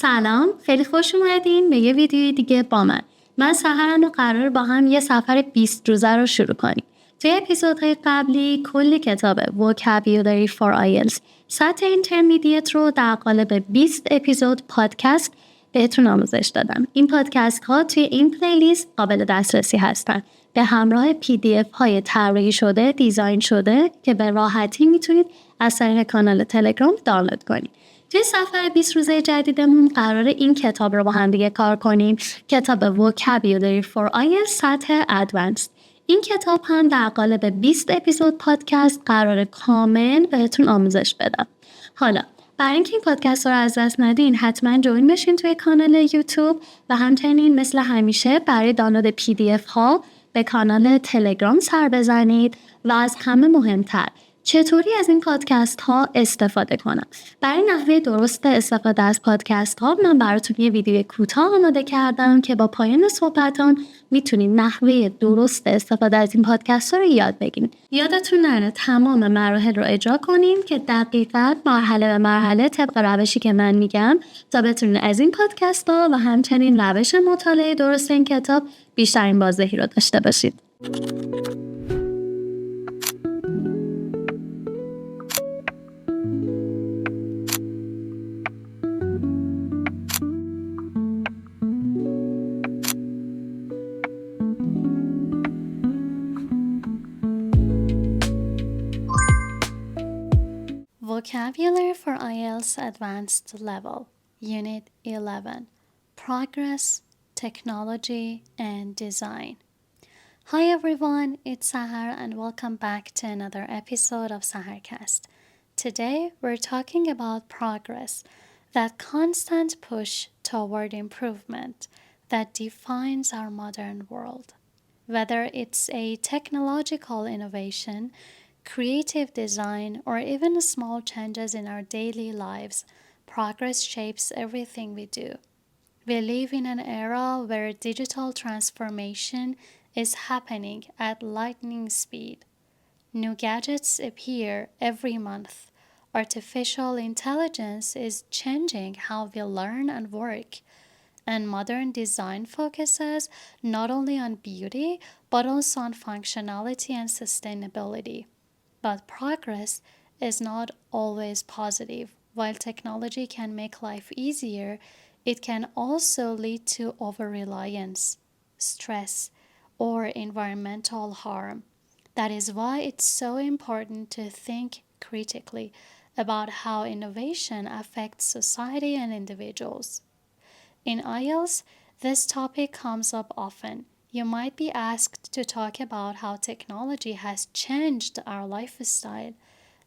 سلام، خیلی خوش اومدین به یه ویدیوی دیگه با من سحرم و قرار با هم یه سفر 20 روزه رو شروع کنیم. توی اپیزودهای قبلی کلی کتاب Vocabulary for IELTS سطح Intermediate رو در قالب 20 اپیزود پادکست بهتون آموزش دادم. این پادکست ها توی این پلیلیست قابل دسترسی هستن به همراه PDF های طراحی شده، دیزاین شده که به راحتی میتونید از طریق کانال تلگرام دانلود کنید. توی سفر 20 روزه جدیدمون قراره این کتاب رو با هم دیگه کار کنیم. کتاب Vocabulary for IELTS سطح Advanced. این کتاب هم در قالب 20 اپیزود پادکست قراره کامل بهتون آموزش بدم. حالا برای اینکه این پادکست رو از دست ندین حتما جوین بشین توی کانال یوتیوب و همچنین مثل همیشه برای دانلود PDF ها به کانال تلگرام سر بزنید و از همه مهمتر چطوری از این پادکست ها استفاده کنم. برای نحوه درست استفاده از پادکست ها من براتون یه ویدیو کوتاه آماده کردم که با پایان صحبتان میتونید نحوه درست استفاده از این پادکست ها رو یاد بگیرید. یادتون نره تمام مراحل رو اجرا کنیم که دقیقاً مرحله به مرحله طبق روشی که من میگم تا بتونید از این پادکست ها و همچنین روش مطالعه درست این کتاب بیشترین بازدهی رو داشته باشید. Vocabulary for IELTS Advanced Level, Unit 11, Progress, Technology, and Design. Hi everyone, it's Sahar and welcome back to another episode of Saharcast. Today we're talking about progress, that constant push toward improvement that defines our modern world. Whether it's a technological innovation, creative design, or even small changes in our daily lives, progress shapes everything we do. We live in an era where digital transformation is happening at lightning speed. New gadgets appear every month. Artificial intelligence is changing how we learn and work. And modern design focuses not only on beauty, but also on functionality and sustainability. But progress is not always positive. While technology can make life easier, it can also lead to over-reliance, stress, or environmental harm. That is why it's so important to think critically about how innovation affects society and individuals. In IELTS, this topic comes up often. You might be asked to talk about how technology has changed our lifestyle,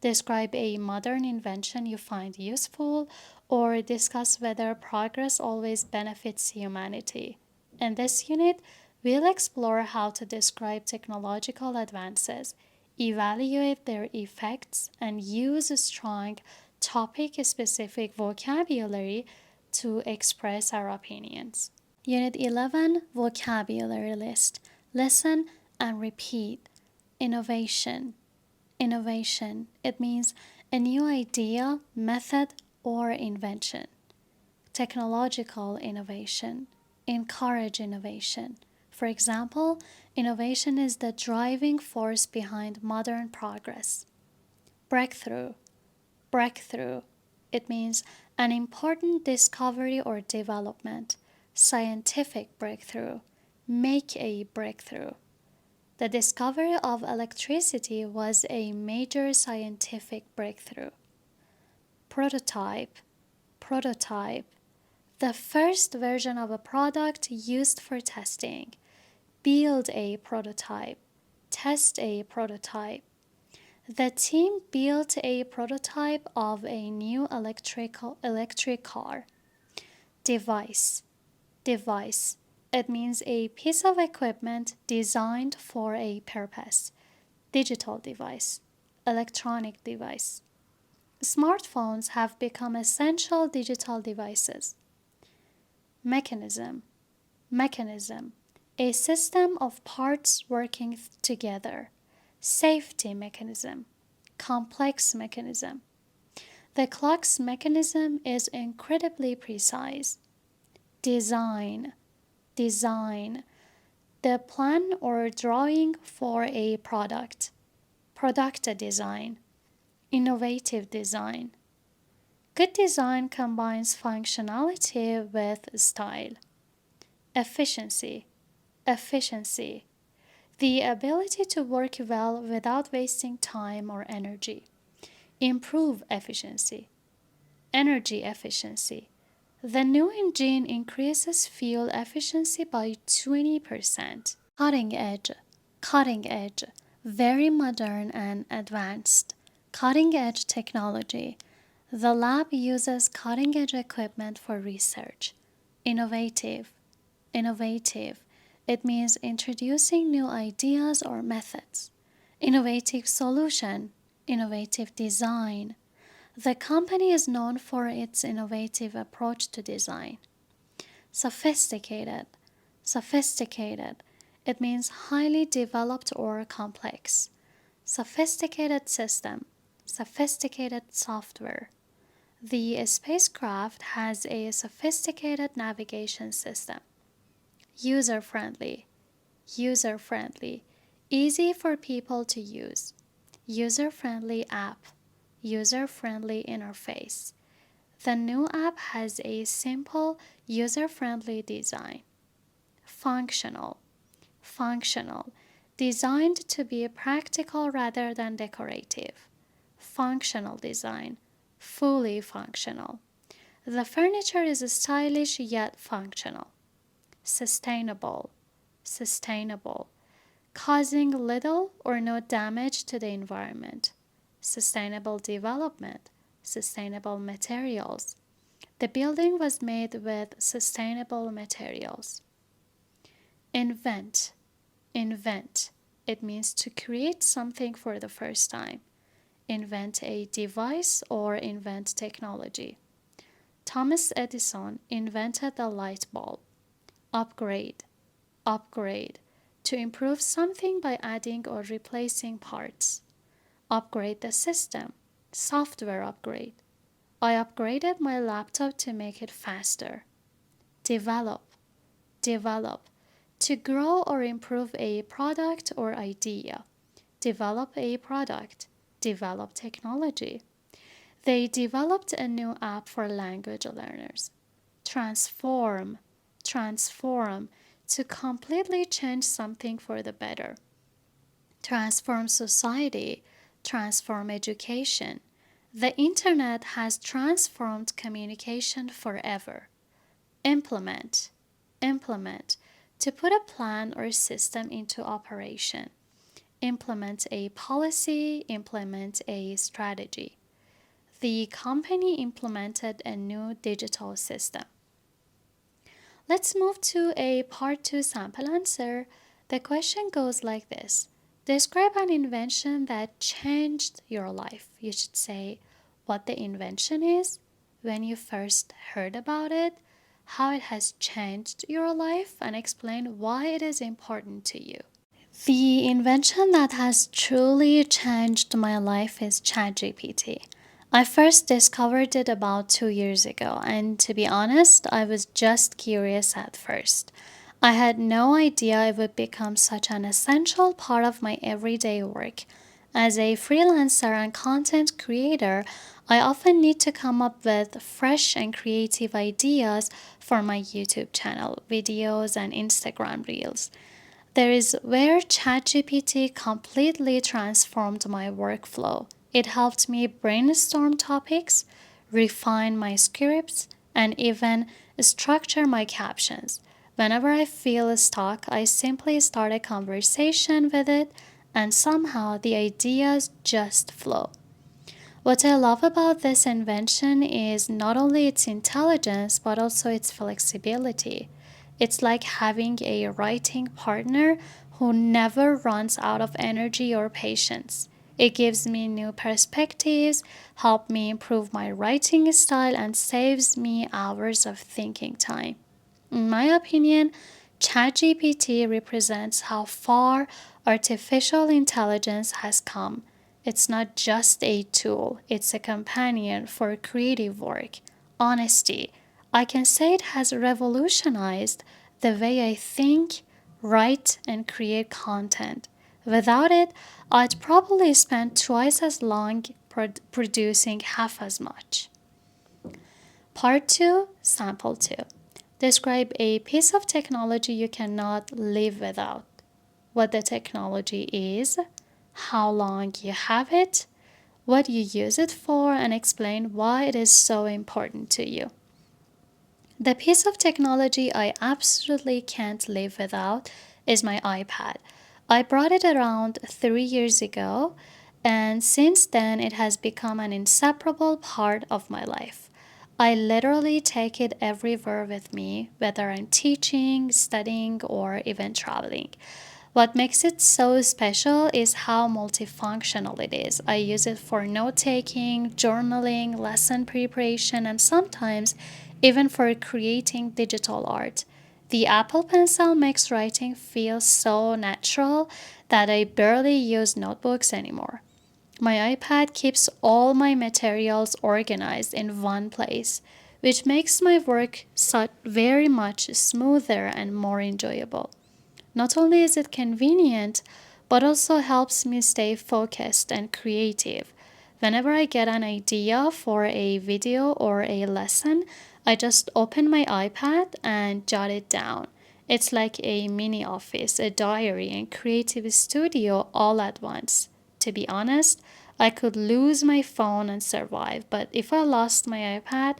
describe a modern invention you find useful, or discuss whether progress always benefits humanity. In this unit, we'll explore how to describe technological advances, evaluate their effects, and use a strong topic-specific vocabulary to express our opinions. Unit 11, Vocabulary List. Listen and repeat. Innovation. Innovation. It means a new idea, method, or invention. Technological innovation. Encourage innovation. For example, innovation is the driving force behind modern progress. Breakthrough. Breakthrough. It means an important discovery or development. Scientific breakthrough. Make a breakthrough. The discovery of electricity was a major scientific breakthrough. Prototype. Prototype. The first version of a product used for testing. Build a prototype. Test a prototype. The team built a prototype of a new electric car. Device. Device. It means a piece of equipment designed for a purpose. Digital device. Electronic device. Smartphones have become essential digital devices. Mechanism. Mechanism. A system of parts working together. Safety mechanism. Complex mechanism. The clock's mechanism is incredibly precise. Design, design. The plan or drawing for a product. Product design. Innovative design. Good design combines functionality with style. Efficiency, efficiency. The ability to work well without wasting time or energy. Improve efficiency. Energy efficiency. The new engine increases fuel efficiency by 20%. Cutting edge, cutting edge. Very modern and advanced. Cutting edge technology. The lab uses cutting edge equipment for research. Innovative, innovative. It means introducing new ideas or methods. Innovative solution, innovative design. The company is known for its innovative approach to design. Sophisticated, sophisticated. It means highly developed or complex. Sophisticated system, sophisticated software. The spacecraft has a sophisticated navigation system. User-friendly, user-friendly. Easy for people to use. User-friendly app, user-friendly interface. The new app has a simple, user-friendly design. Functional, functional. Designed to be practical rather than decorative. Functional design, fully functional. The furniture is stylish yet functional. Sustainable, sustainable. Causing little or no damage to the environment. Sustainable development, sustainable materials. The building was made with sustainable materials. Invent, invent. It means to create something for the first time. Invent a device or invent technology. Thomas Edison invented the light bulb. Upgrade, upgrade. To improve something by adding or replacing parts. Upgrade the system, software upgrade. I upgraded my laptop to make it faster. Develop, develop. To grow or improve a product or idea. Develop a product, develop technology. They developed a new app for language learners. Transform, transform. To completely change something for the better. Transform society, transform education. The internet has transformed communication forever. Implement, implement. To put a plan or system into operation. Implement a policy, implement a strategy. The company implemented a new digital system. Let's move to a part 2 sample answer. The question goes like this. Describe an invention that changed your life. You should say what the invention is, when you first heard about it, how it has changed your life, and explain why it is important to you. The invention that has truly changed my life is ChatGPT. I first discovered it about 2 years ago, and to be honest, I was just curious at first. I had no idea it would become such an essential part of my everyday work. As a freelancer and content creator, I often need to come up with fresh and creative ideas for my YouTube channel, videos, and Instagram reels. There is where ChatGPT completely transformed my workflow. It helped me brainstorm topics, refine my scripts, and even structure my captions. Whenever I feel stuck, I simply start a conversation with it, and somehow the ideas just flow. What I love about this invention is not only its intelligence, but also its flexibility. It's like having a writing partner who never runs out of energy or patience. It gives me new perspectives, helps me improve my writing style, and saves me hours of thinking time. In my opinion, ChatGPT represents how far artificial intelligence has come. It's not just a tool, it's a companion for creative work. Honesty, I can say it has revolutionized the way I think, write, and create content. Without it, I'd probably spend twice as long producing half as much. Part 2, Sample 2. Describe a piece of technology you cannot live without. What the technology is, how long you have it, what you use it for, and explain why it is so important to you. The piece of technology I absolutely can't live without is my iPad. I brought it around 3 years ago, and since then it has become an inseparable part of my life. I literally take it everywhere with me, whether I'm teaching, studying, or even traveling. What makes it so special is how multifunctional it is. I use it for note-taking, journaling, lesson preparation, and sometimes even for creating digital art. The Apple Pencil makes writing feel so natural that I barely use notebooks anymore. My iPad keeps all my materials organized in one place, which makes my work very much smoother and more enjoyable. Not only is it convenient, but also helps me stay focused and creative. Whenever I get an idea for a video or a lesson, I just open my iPad and jot it down. It's like a mini office, a diary, and creative studio all at once. To be honest, I could lose my phone and survive, but if I lost my iPad,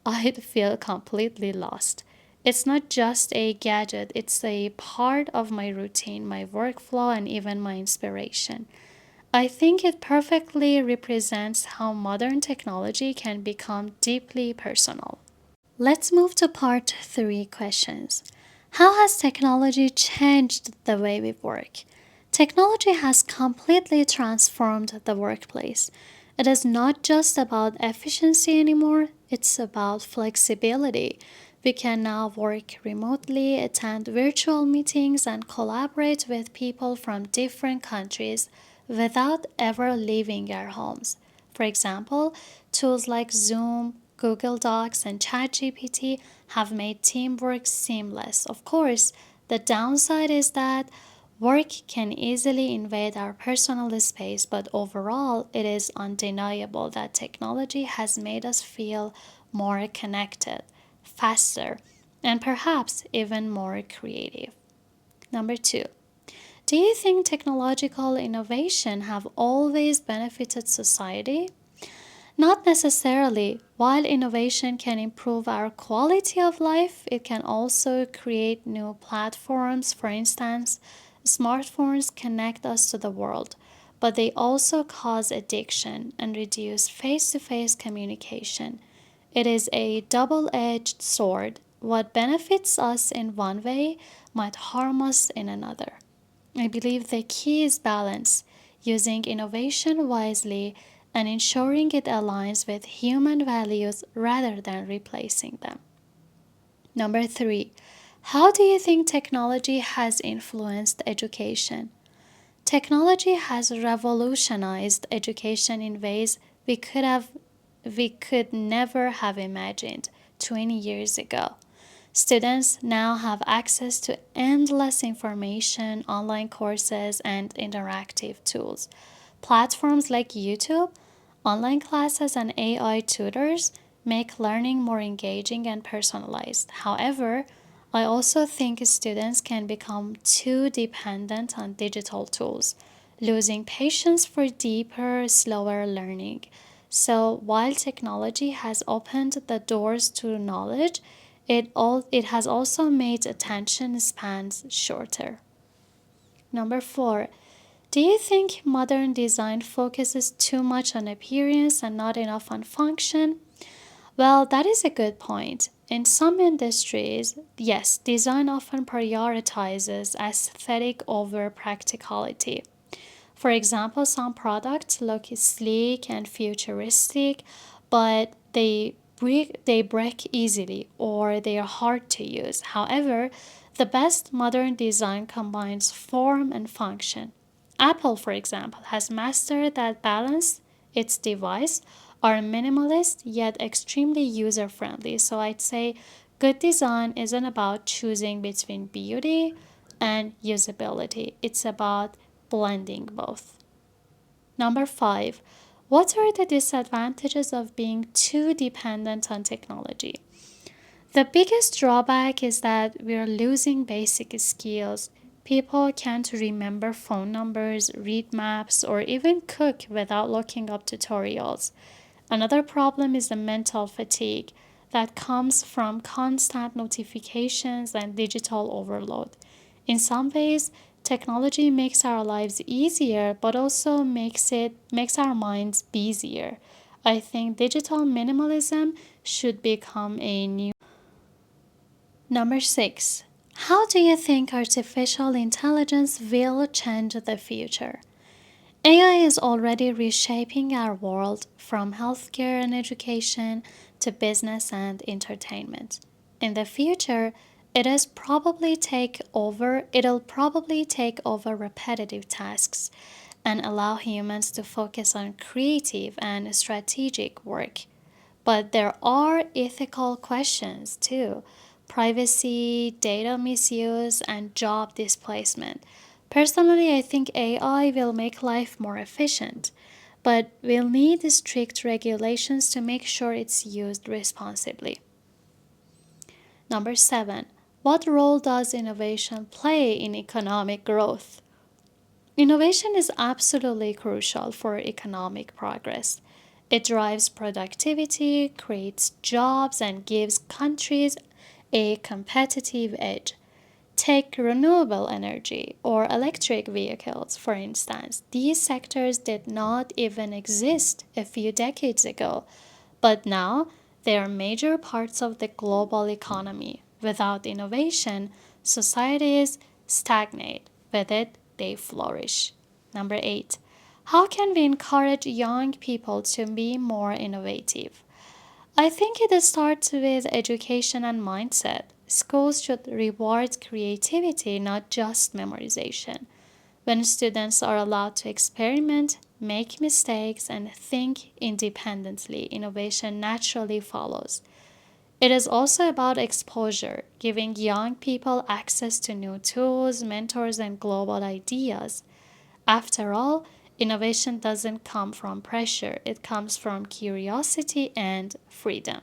I'd feel completely lost. It's not just a gadget, it's a part of my routine, my workflow, and even my inspiration. I think it perfectly represents how modern technology can become deeply personal. Let's move to part 3 questions. How has technology changed the way we work? Technology has completely transformed the workplace. It is not just about efficiency anymore, it's about flexibility. We can now work remotely, attend virtual meetings, and collaborate with people from different countries without ever leaving our homes. For example, tools like Zoom, Google Docs, and ChatGPT have made teamwork seamless. Of course, the downside is that work can easily invade our personal space, but overall, it is undeniable that technology has made us feel more connected, faster, and perhaps even more creative. Number 2. Do you think technological innovation have always benefited society? Not necessarily. While innovation can improve our quality of life, it can also create new platforms. For instance, smartphones connect us to the world, but they also cause addiction and reduce face-to-face communication. It is a double-edged sword. What benefits us in one way might harm us in another. I believe the key is balance, using innovation wisely and ensuring it aligns with human values rather than replacing them. Number 3. How do you think technology has influenced education? Technology has revolutionized education in ways we could never have imagined 20 years ago. Students now have access to endless information, online courses, and interactive tools. Platforms like YouTube, online classes, and AI tutors make learning more engaging and personalized. However, I also think students can become too dependent on digital tools, losing patience for deeper, slower learning. So, while technology has opened the doors to knowledge, it has also made attention spans shorter. Number 4. Do you think modern design focuses too much on appearance and not enough on function? Well, that is a good point. In some industries, yes, design often prioritizes aesthetic over practicality. For example, some products look sleek and futuristic, but they break easily or they are hard to use. However, the best modern design combines form and function. Apple, for example, has mastered that balance. Its devices are minimalist yet extremely user-friendly. So I'd say good design isn't about choosing between beauty and usability. It's about blending both. Number 5, what are the disadvantages of being too dependent on technology? The biggest drawback is that we are losing basic skills. People can't remember phone numbers, read maps, or even cook without looking up tutorials. Another problem is the mental fatigue that comes from constant notifications and digital overload. In some ways, technology makes our lives easier, but also makes our minds busier. I think digital minimalism should become a new. Number 6. How do you think artificial intelligence will change the future? AI is already reshaping our world from healthcare and education to business and entertainment. In the future, it'll probably take over repetitive tasks and allow humans to focus on creative and strategic work. But there are ethical questions too: privacy, data misuse, and job displacement. Personally, I think AI will make life more efficient, but we'll need strict regulations to make sure it's used responsibly. Number 7. What role does innovation play in economic growth? Innovation is absolutely crucial for economic progress. It drives productivity, creates jobs, and gives countries a competitive edge. Take renewable energy or electric vehicles, for instance. These sectors did not even exist a few decades ago, but now they are major parts of the global economy. Without innovation, societies stagnate. With it, they flourish. Number 8. How can we encourage young people to be more innovative? I think it starts with education and mindset. Schools should reward creativity, not just memorization. When students are allowed to experiment, make mistakes, and think independently, innovation naturally follows. It is also about exposure, giving young people access to new tools, mentors, and global ideas. After all, innovation doesn't come from pressure, it comes from curiosity and freedom.